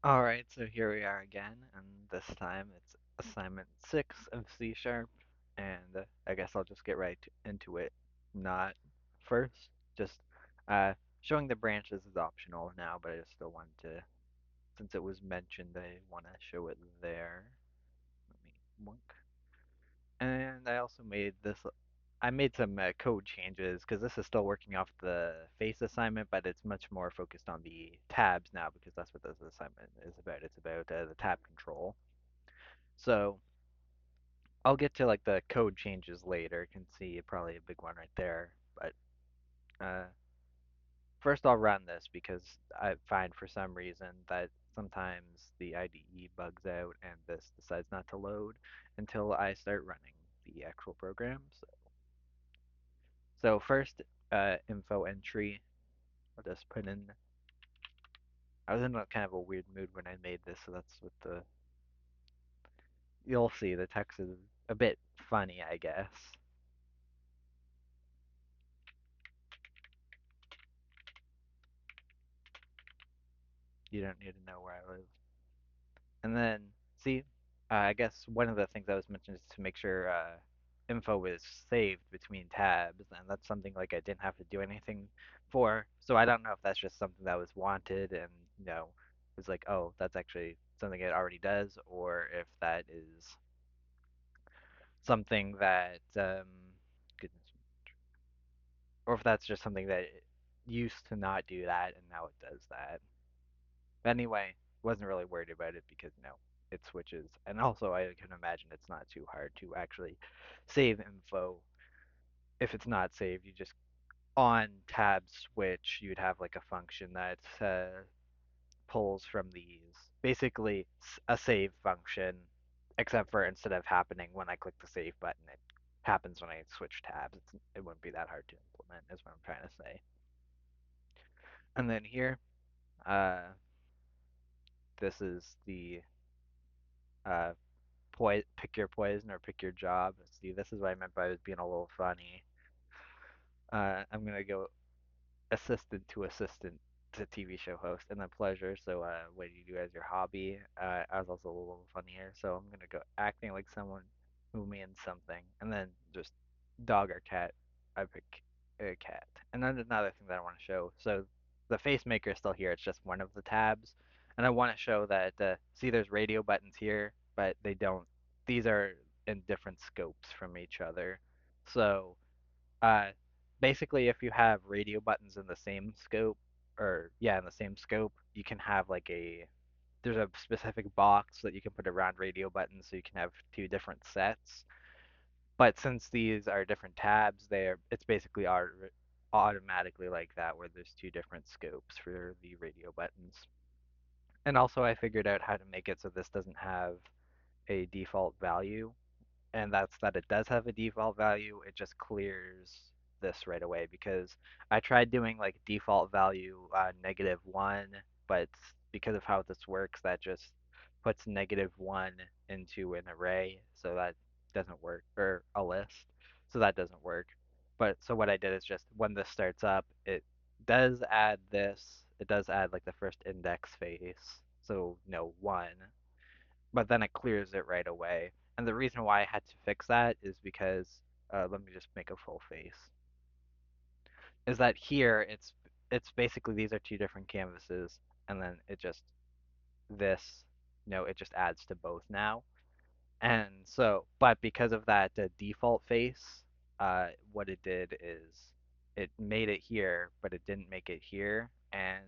All right, so here we are again, and this time it's assignment 6 of C Sharp, and I guess I'll just get right into it. Not first, just uh, showing the branches is optional now, but I just still wanted to, since it was mentioned, I want to show it there. Let me monk. And I also made this. I made some code changes because this is still working off the face assignment, but it's much more focused on the tabs now because that's what this assignment is about. It's about the tab control. So I'll get to like the code changes later. You can see probably a big one right there. But uh, first I'll run this because I find for some reason that sometimes the IDE bugs out and this decides not to load until I start running the actual program. So first, info entry. I'll just put in. I was in a kind of a weird mood when I made this, so that's what the. You'll see the text is a bit funny, I guess. You don't need to know where I live. And then, see, I guess one of the things I was mentioning is to make sure info is saved between tabs, and that's something like I didn't have to do anything for. So I don't know if that's just something that was wanted and, was like, oh, that's actually something it already does, or if that is something that, goodness, or if that's just something that used to not do that and now it does that. But anyway, wasn't really worried about it because it switches. And also, I can imagine it's not too hard to actually save info. If it's not saved, you just on tab switch, you'd have like a function that pulls from these. Basically, a save function, except for instead of happening when I click the save button, it happens when I switch tabs. It wouldn't be that hard to implement, is what I'm trying to say. And then here, uh, this is the uh, pick your poison or pick your job. See, this is what I meant by it being a little funny. I'm gonna go assistant to assistant to TV show host, and then pleasure. So, what do you do as your hobby? I was also a little funny here, so I'm gonna go acting like someone who means something, and then just dog or cat. I pick a cat. And then another thing that I want to show. So, the face maker is still here. It's just one of the tabs, and I want to show that. See, there's radio buttons here, but they don't. These are in different scopes from each other. So uh, basically, if you have radio buttons in the same scope, or yeah, in the same scope, you can have like there's a specific box that you can put around radio buttons, so you can have two different sets. But since these are different tabs, it's basically automatically like that, where there's two different scopes for the radio buttons. And also, I figured out how to make it so this doesn't have a default value, and that's that it does have a default value. It just clears this right away because I tried doing like default value -1, but because of how this works, that just puts -1 into an array, so that doesn't work, or a list, so that doesn't work. But so what I did is just when this starts up, it does add this. It does add like the first index face, so no 1, but then it clears it right away. And the reason why I had to fix that is because let me just make a full face. Is that here it's basically these are two different canvases, and then it just this it just adds to both now. And so, but because of that default face, what it did is it made it here, but it didn't make it here. And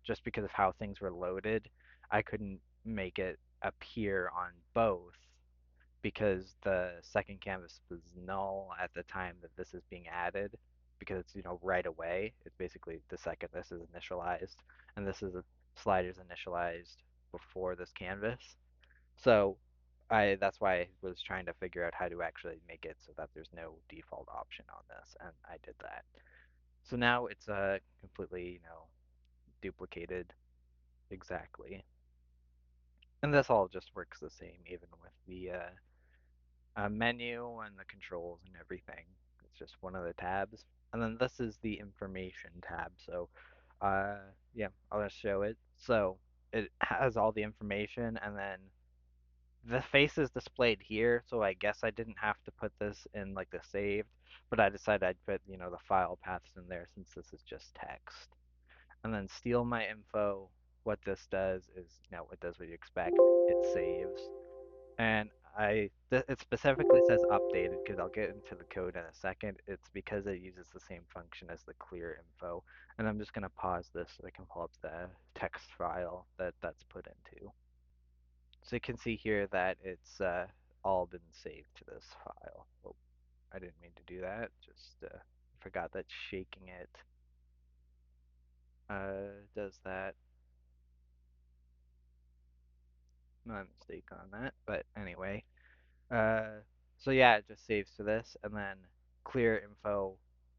just because of how things were loaded, I couldn't make it appear on both because the second canvas was null at the time that this is being added because it's right away. It's basically the second this is initialized, and this is a sliders initialized before this canvas. So I that's why I was trying to figure out how to actually make it so that there's no default option on this, and I did that. So now it's completely, duplicated exactly. And this all just works the same even with the menu and the controls and everything. It's just one of the tabs. And then this is the information tab. So, uh, yeah, I'll just show it. So, it has all the information, and then the face is displayed here, so I guess I didn't have to put this in like the saved, but I decided I'd put, the file paths in there since this is just text. And then steal my info. What this does is, it does what you expect. It saves. And it specifically says updated because I'll get into the code in a second. It's because it uses the same function as the clear info. And I'm just going to pause this so I can pull up the text file that's put into. So you can see here that it's all been saved to this file. Oh, I didn't mean to do that. Just forgot that shaking it does that. My mistake on that. But anyway, uh, so yeah, it just saves to this, and then clear info.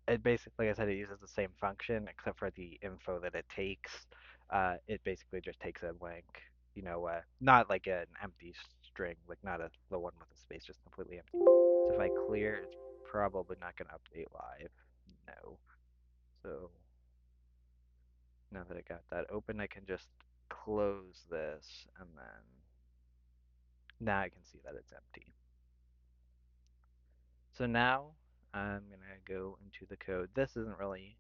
It basically, like I said, it uses the same function except for the info that it takes. It basically just takes a blank, not like an empty string, like not the one with a space, just completely empty. So if I clear, it's probably not going to update live. No. So now that I got that open, I can just close this, and then now I can see that it's empty. So now I'm gonna go into the code. This isn't really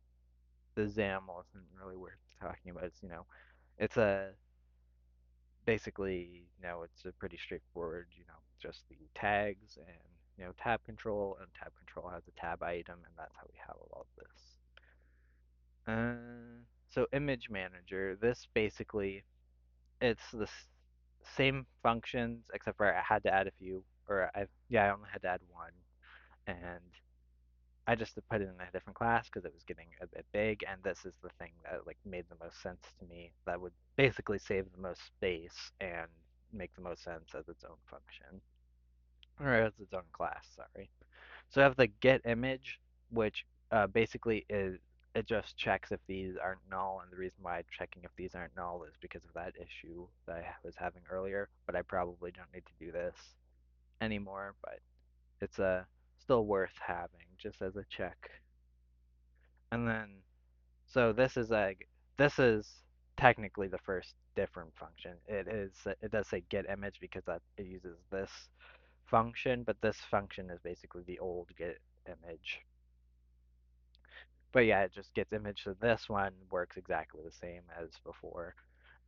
the XAML isn't really worth talking about. It's a basically, it's a pretty straightforward, just the tags and tab control, and tab control has a tab item, and that's how we have all of this. So image manager, this basically it's the same functions except for I had to add a few, or I only had to add one, and I just put it in a different class because it was getting a bit big, and this is the thing that like made the most sense to me. That would basically save the most space and make the most sense as its own function, or as its own class. Sorry. So I have the get image, which basically is it just checks if these aren't null, and the reason why I'm checking if these aren't null is because of that issue that I was having earlier. But I probably don't need to do this anymore. But it's still worth having just as a check. And then so this is technically the first different function. It does say get image because that it uses this function, but this function is basically the old get image. But yeah, it just gets image. So this one works exactly the same as before.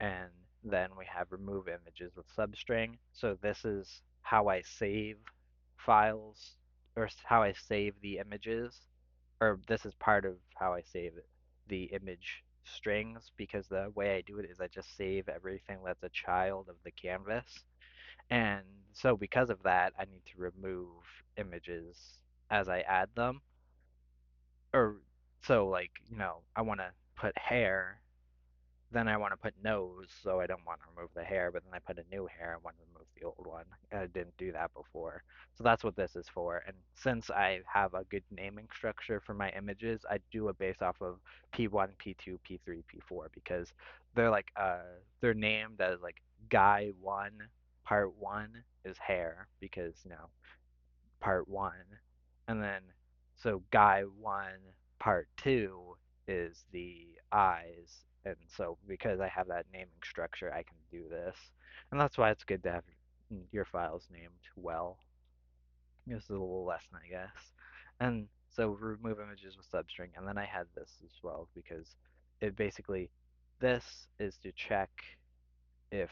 And then we have remove images with substring. So this is how I save files, or how I save the images, or this is part of how I save the image strings, because the way I do it is I just save everything that's a child of the canvas. And so because of that, I need to remove images as I add them. Or so like, I want to put hair, then I want to put nose, so I don't want to remove the hair, but then I put a new hair, I want to remove the old one. I didn't do that before. So that's what this is for. And since I have a good naming structure for my images, I do it based off of P1, P2, P3, P4, because they're like they're named as like guy 1, part 1 is hair because, part 1. And then so guy 1 part 2 is the eyes. And so because I have that naming structure, I can do this. And that's why it's good to have your files named well. Just a little lesson, I guess. And so remove images with substring. And then I had this as well because it basically, this is to check if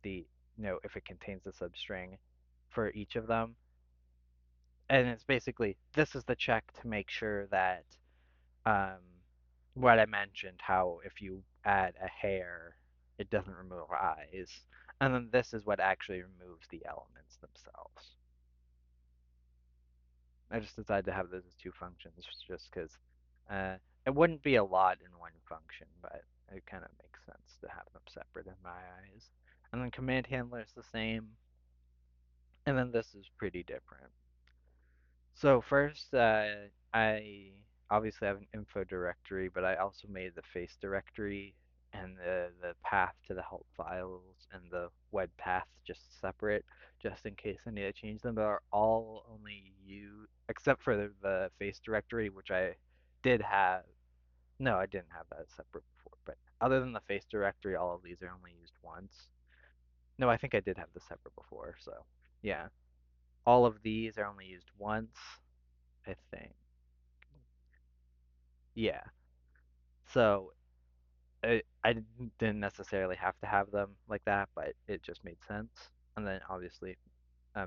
the, if it contains the substring for each of them. And it's basically, this is the check to make sure that um, what I mentioned, how if you add a hair, it doesn't remove eyes. And then this is what actually removes the elements themselves. I just decided to have those as two functions just because uh, it wouldn't be a lot in one function, but it kind of makes sense to have them separate in my eyes. And then command handler is the same, and then this is pretty different. So first, I obviously have an info directory, but I also made the face directory and the path to the help files and the web path just separate, just in case I need to change them. But are all only you, except for the face directory, which I did have. No, I didn't have that separate before, but other than the face directory, all of these are only used once. No, I think I did have this separate before, so yeah. All of these are only used once, I think. Yeah. So I didn't necessarily have to have them like that, but it just made sense. And then obviously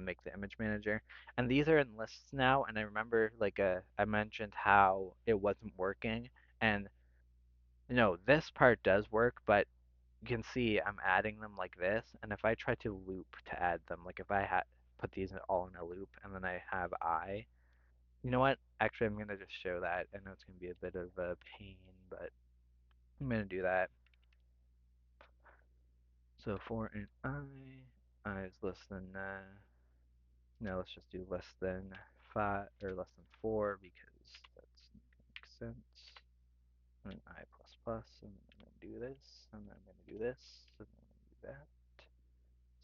make the image manager. And these are in lists now. And I remember like I mentioned how it wasn't working. And this part does work, but you can see I'm adding them like this. And if I try to loop to add them, like if I had put these all in a loop and then I have you know what? Actually, I'm gonna just show that. I know it's gonna be a bit of a pain, but I'm gonna do that. So for an I is less than no, let's just do less than 5 or less than 4 because that's makes sense. And then I plus plus, and then I'm gonna do this, and then I'm gonna do this, and then I'm gonna do that.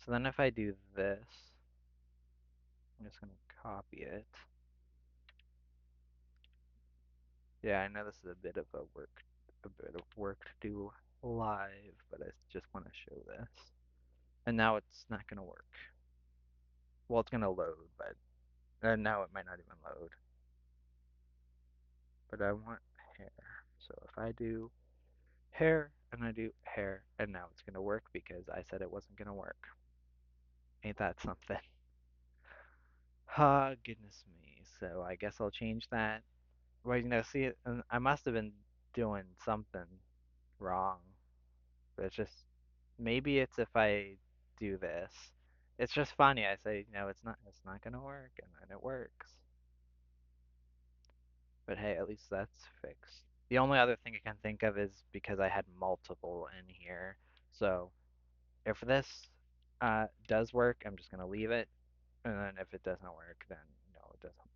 So then if I do this, I'm just gonna copy it. Yeah, I know this is a bit of work to do live, but I just want to show this. And now it's not gonna work. Well, it's gonna load, but now it might not even load. But I want hair. So if I do hair and I do hair, and now it's gonna work because I said it wasn't gonna work. Ain't that something? Ah, goodness me. So I guess I'll change that. Well, see, I must have been doing something wrong. But it's just maybe it's if I do this. It's just funny. I say, it's not gonna work, and then it works. But hey, at least that's fixed. The only other thing I can think of is because I had multiple in here. So if this does work, I'm just gonna leave it, and then if it doesn't work, then no, it doesn't work.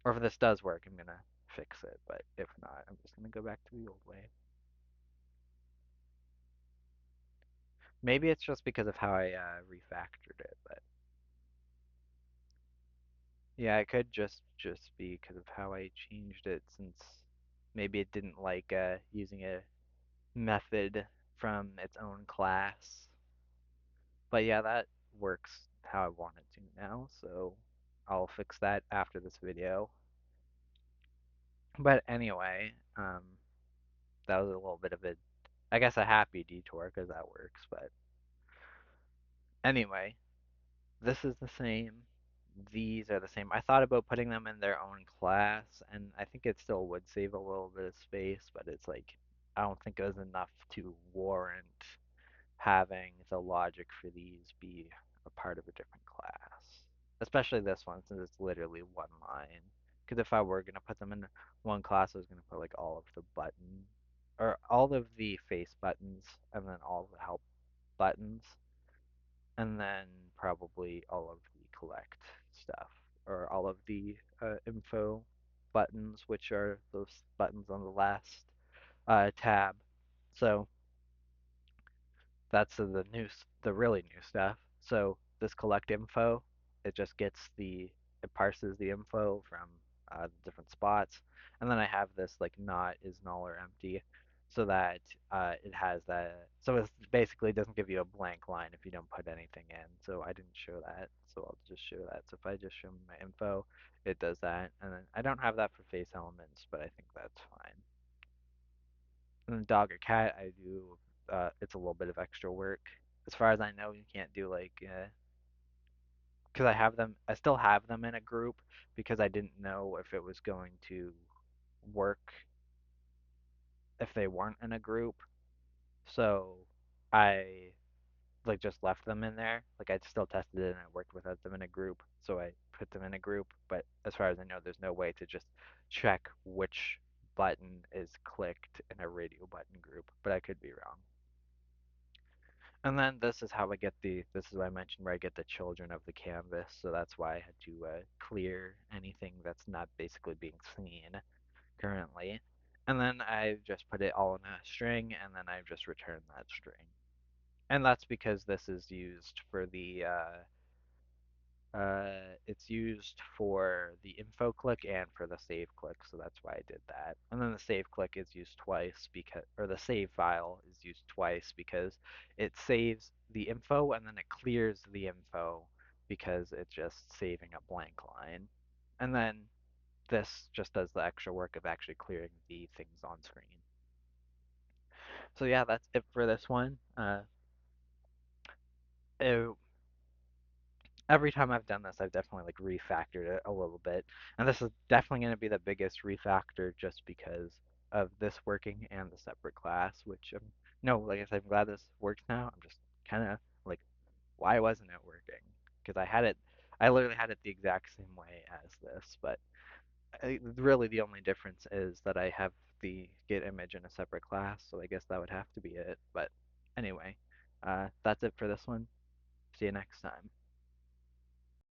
Or if this does work, I'm gonna fix it. But if not, I'm just gonna go back to the old way. Maybe it's just because of how I refactored it, but yeah, it could just be because of how I changed it since maybe it didn't like using a method from its own class. But yeah, that works how I want it to now, so I'll fix that after this video. But anyway, that was a little bit of I guess a happy detour because that works. But anyway, this is the same. These are the same. I thought about putting them in their own class, and I think it still would save a little bit of space, but it's like I don't think it was enough to warrant having the logic for these be a part of a different class. Especially this one, since it's literally one line. Because if I were going to put them in one class, I was going to put like all of the button, or all of the face buttons, and then all of the help buttons, and then probably all of the collect stuff, or all of the info buttons, which are those buttons on the last tab. So that's the really new stuff. So this collect info, it just it parses the info from the different spots, and then I have this like not is null or empty, so that it has that. So it basically doesn't give you a blank line if you don't put anything in. So I didn't show that, so I'll just show that. So if I just show my info, it does that, and then I don't have that for face elements, but I think that's fine. And then dog or cat, I do. It's a little bit of extra work. As far as I know, you can't do like because I have them. I still have them in a group because I didn't know if it was going to work if they weren't in a group. So I like just left them in there. Like I still tested it and I worked without them in a group. So I put them in a group. But as far as I know, there's no way to just check which button is clicked in a radio button group. But I could be wrong. And then this is how this is what I mentioned where I get the children of the canvas. So that's why I had to clear anything that's not basically being seen currently. And then I just put it all in a string and then I just return that string. And that's because this is used for the It's used for the info click and for the save click, so that's why I did that. And then the save click is used twice because, or the save file is used twice because it saves the info and then it clears the info because it's just saving a blank line. And then this just does the extra work of actually clearing the things on screen. So yeah, that's it for this one. It, every time I've done this, I've definitely like refactored it a little bit. And this is definitely going to be the biggest refactor just because of this working and the separate class, which no, like I said, I'm glad this works now. I'm just kind of like, why wasn't it working? Because I literally had it the exact same way as this, but really the only difference is that I have the get image in a separate class, so I guess that would have to be it. But anyway, that's it for this one. See you next time.